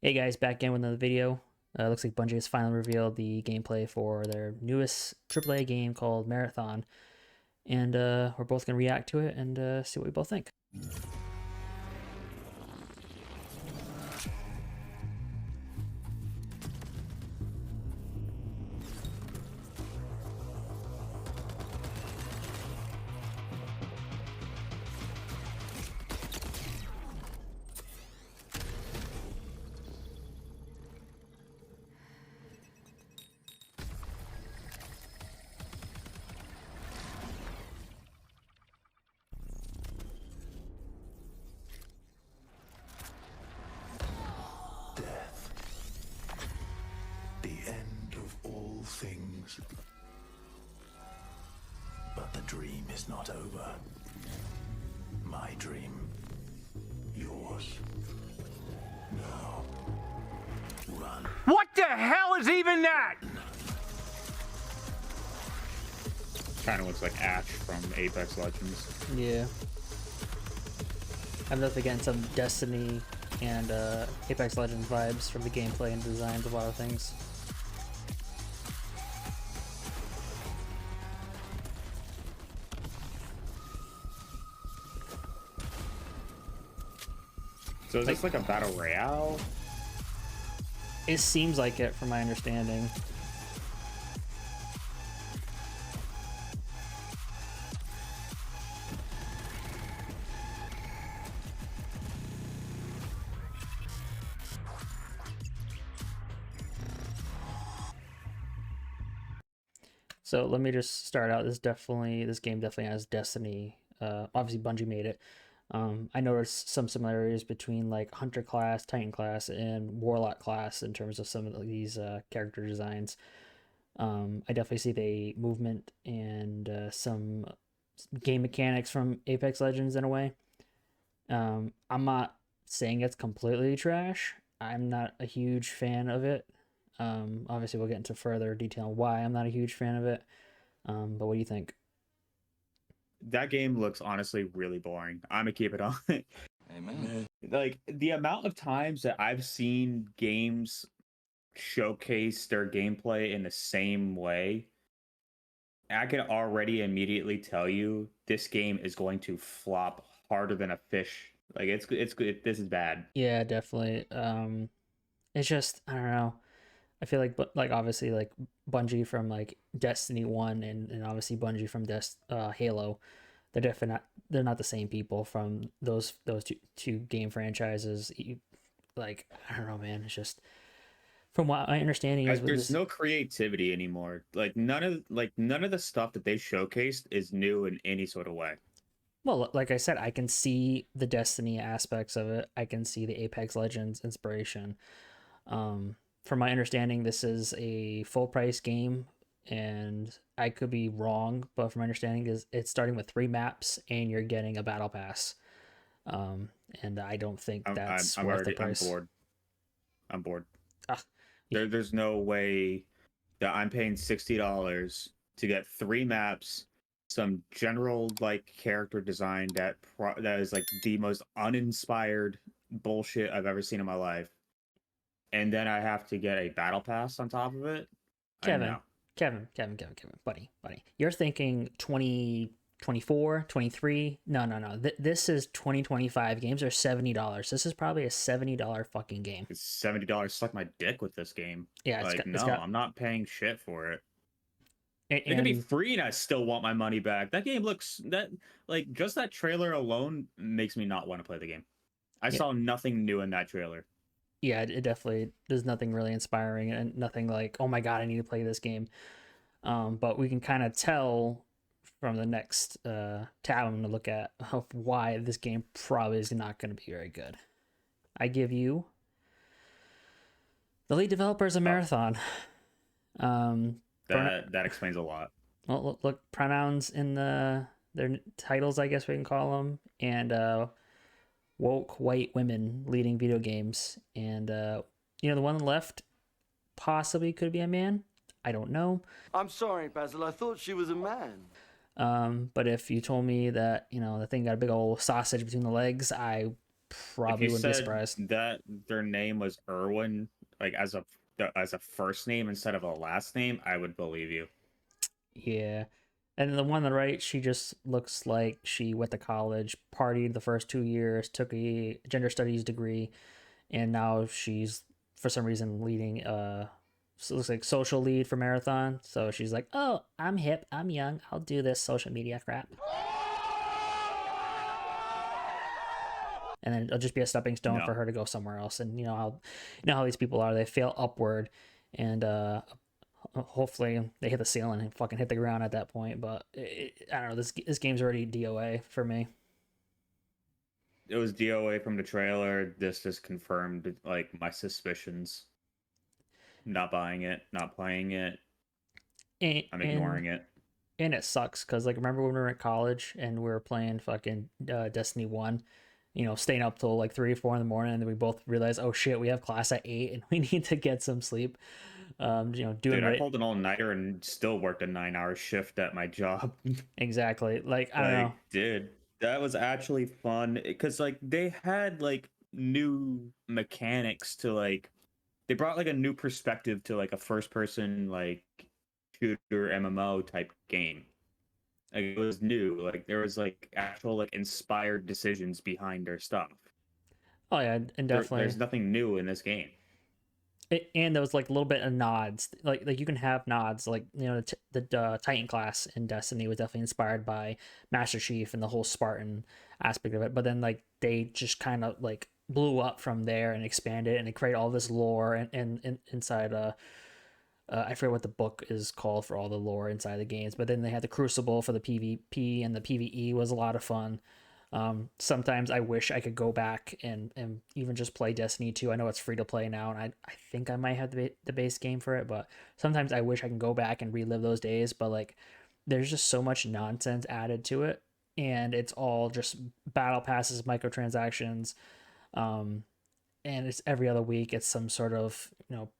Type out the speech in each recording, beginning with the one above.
Hey guys, back in with another video. Looks like Bungie has finally revealed the gameplay for their newest AAA game called Marathon, and we're both gonna react to it and see what we both think. Death. The end of all things. But the dream is not over. My dream. Yours. Now. Run. What the hell is even that? Kind of looks like Ash from Apex Legends. Yeah, I'm definitely getting some Destiny and Apex Legends vibes from the gameplay and designs of a lot of things. So is this like a battle royale? It seems like it, from my understanding. So let me just start out. This game definitely has Destiny. Obviously Bungie made it. I noticed some similarities between like Hunter class, Titan class, and Warlock class in terms of some of these character designs. I definitely see the movement and some game mechanics from Apex Legends in a way. I'm not saying it's completely trash. I'm not a huge fan of it. Obviously, we'll get into further detail why I'm not a huge fan of it. But what do you think? That game looks honestly really boring. I'm gonna keep it on. Amen. Like the amount of times that I've seen games showcase their gameplay in the same way, I can already immediately tell you this game is going to flop harder than a fish. Like it's good. This is bad. Yeah, definitely. It's just I don't know. I feel like, but like obviously like Bungie from like Destiny 1 and obviously Bungie from Halo, they're not the same people from those two game franchises. Like I don't know, man. It's just from what my understanding is with There's this. no creativity anymore. None of the stuff that they showcased is new in any sort of way. Well, like I said, I can see the Destiny aspects of it. I can see the Apex Legends inspiration. From my understanding, this is a full price game, and I could be wrong, but from my understanding, is it's starting with 3 maps, and you're getting a battle pass. Um, and I don't think that's worth the I'm price. bored. I'm bored. Ah, yeah, There's no way that I'm paying $60 to get 3 maps, some general like character design that is like the most uninspired bullshit I've ever seen in my life, and then I have to get a battle pass on top of it. I Kevin, know. Kevin, buddy. You're thinking 2024, 23. No. This is 2025. Games are $70. This is probably a $70 fucking game. It's $70. Suck my dick with this game. Yeah, Like, it's no, got I'm not paying shit for it. and, It could be and free and I still want my money back. That game looks that like just that trailer alone makes me not want to play the game. I yeah, saw nothing new in that trailer. yeah, it definitely there's nothing really inspiring and nothing like, oh my god, I need to play this game. But we can kind of tell from the next tab I'm going to look at of why this game probably is not going to be very good. I give you the lead developers of Marathon. That explains a lot. Well, look, pronouns in their titles, I guess we can call them, and woke white women leading video games, and the one on the left possibly could be a man. I don't know. I'm sorry, Basil. I thought she was a man. But if you told me that the thing got a big old sausage between the legs, I If probably you wouldn't be said surprised. that their name was Irwin, like as a first name instead of a last name, I would believe you. Yeah. And the one on the right, she just looks like she went to college, partied the first 2 years, took a gender studies degree, and now she's for some reason leading so it looks like social lead for marathon. So she's like, "Oh, I'm hip, I'm young, I'll do this social media crap." And then it'll just be a stepping stone No, for her to go somewhere else. And you know how these people are, they fail upward, and hopefully they hit the ceiling and fucking hit the ground at that point. But I don't know, this game's already DOA for me. it was DOA from the trailer. This just confirmed like my suspicions. Not buying it, not playing it. and I'm and, ignoring it. and it sucks because, like, remember when we were in college and we were playing fucking Destiny 1, staying up till like 3 or 4 in the morning, and then we both realized, oh shit, we have class at 8 and we need to get some sleep. Doing Dude, I right. pulled an all-nighter and still worked a 9-hour shift at my job. Exactly. Like, I don't know. Like, dude, that was actually fun because like they had like new mechanics to like they brought like a new perspective to like a first-person like shooter MMO type game. Like it was new. Like there was like actual like inspired decisions behind their stuff. Oh yeah, and There's definitely. nothing new in this game. And there was like a little bit of nods, like you can have nods, like the Titan class in Destiny was definitely inspired by Master Chief and the whole Spartan aspect of it, but then like they just kind of like blew up from there and expanded and they create all this lore and inside I forget what the book is called for all the lore inside the games, but then they had the Crucible for the PvP, and the PvE was a lot of fun. Sometimes I wish I could go back and even just play Destiny 2. I know it's free to play now, and I think I might have the base game for it, but sometimes I wish I can go back and relive those days. But like, there's just so much nonsense added to it, and it's all just battle passes, microtransactions, um, and it's every other week. It's some sort of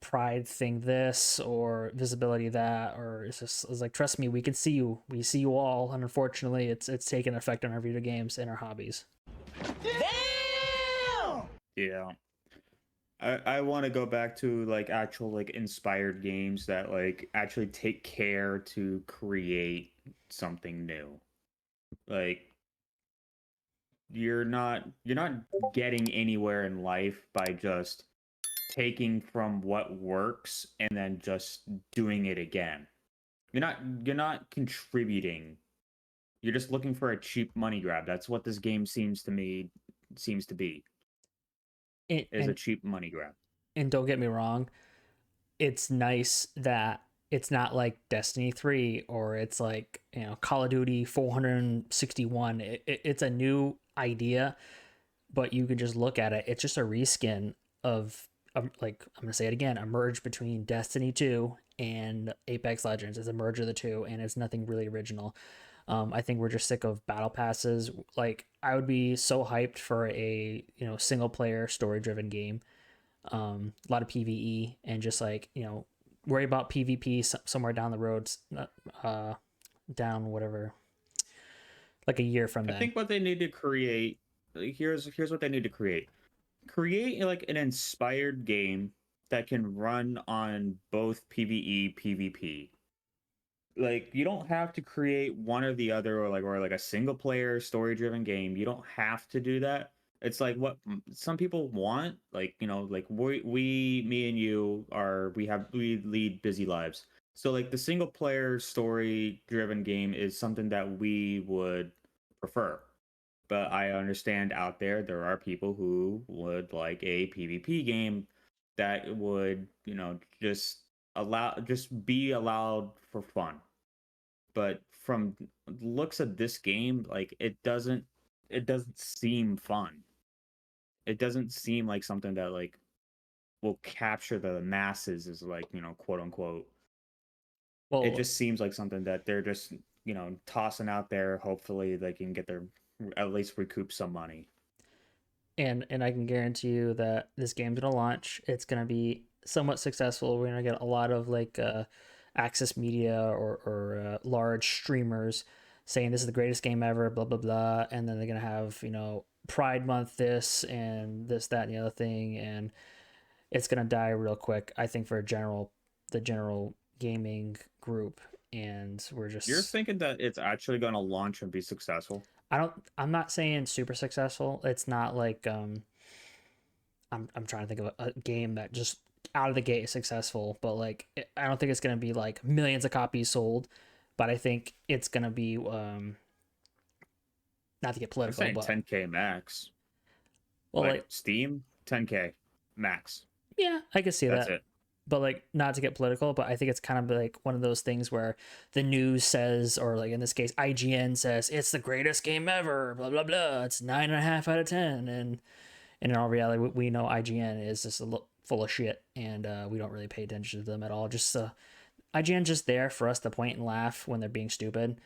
pride thing, this or visibility that, or it's like, trust me, we see you all, and unfortunately it's taken effect on our video games and our hobbies. Yeah. I want to go back to like actual like inspired games that like actually take care to create something new. Like you're not getting anywhere in life by just taking from what works and then just doing it again. You're not contributing. You're just looking for a cheap money grab. That's what this game seems to be. and Is a and, cheap money grab. and don't get me wrong, it's nice that it's not like Destiny 3, or it's like Call of Duty 461. It's a new idea, but you can just look at it. It's just a reskin of, like, I'm gonna say it again, a merge between Destiny 2 and Apex Legends. It's a merge of the two, and it's nothing really original. I think we're just sick of battle passes. Like, I would be so hyped for a single player story driven game, a lot of PVE, and just like worry about PvP somewhere down the road, uh, down whatever, like a year from I then. think what they need to create here's what they need to create. Create like an inspired game that can run on both PvE, PvP. Like you don't have to create one or the other or like a single player story driven game. You don't have to do that. It's like what some people want, like like we me and you are we lead busy lives. So like the single player story driven game is something that we would prefer. But I understand out there are people who would like a PvP game that would, just be allowed for fun. But from looks of this game, like it doesn't seem fun. It doesn't seem like something that like will capture the masses is like, quote unquote. It Well, just seems like something that they're just, tossing out there. Hopefully they can get their at least recoup some money. and I can guarantee you that this game's gonna launch. It's gonna be somewhat successful. We're gonna get a lot of like access media or large streamers saying this is the greatest game ever, blah blah blah, and then they're gonna have Pride Month this and this, that, and the other thing, and it's gonna die real quick. I think for the general gaming group, and we're just. You're thinking that it's actually going to launch and be successful? I'm not saying super successful. It's not like I'm trying to think of a game that just out of the gate is successful, but like I don't think it's gonna be like millions of copies sold, but I think it's gonna be not to get I'm political, saying but 10K max. well, Like Steam, 10K max. yeah, I can see That's that. it. But like not to get political, but I think it's kind of like one of those things where the news says, or like in this case IGN says, it's the greatest game ever, blah blah blah, it's 9.5 out of 10, and in all reality we know IGN is just full of shit, and we don't really pay attention to them at all. Just IGN just there for us to point and laugh when they're being stupid,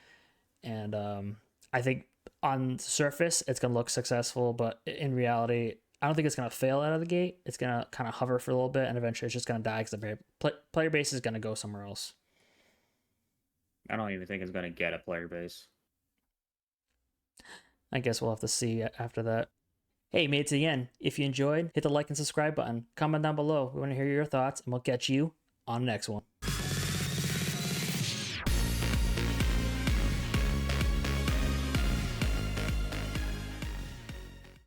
and I think on the surface it's gonna look successful, but in reality I don't think it's going to fail out of the gate. It's going to kind of hover for a little bit, and eventually it's just going to die because the player base is going to go somewhere else. I don't even think it's going to get a player base. I guess we'll have to see after that. Hey, you made it to the end. If you enjoyed, hit the like and subscribe button. Comment down below. We want to hear your thoughts, and we'll catch you on the next one.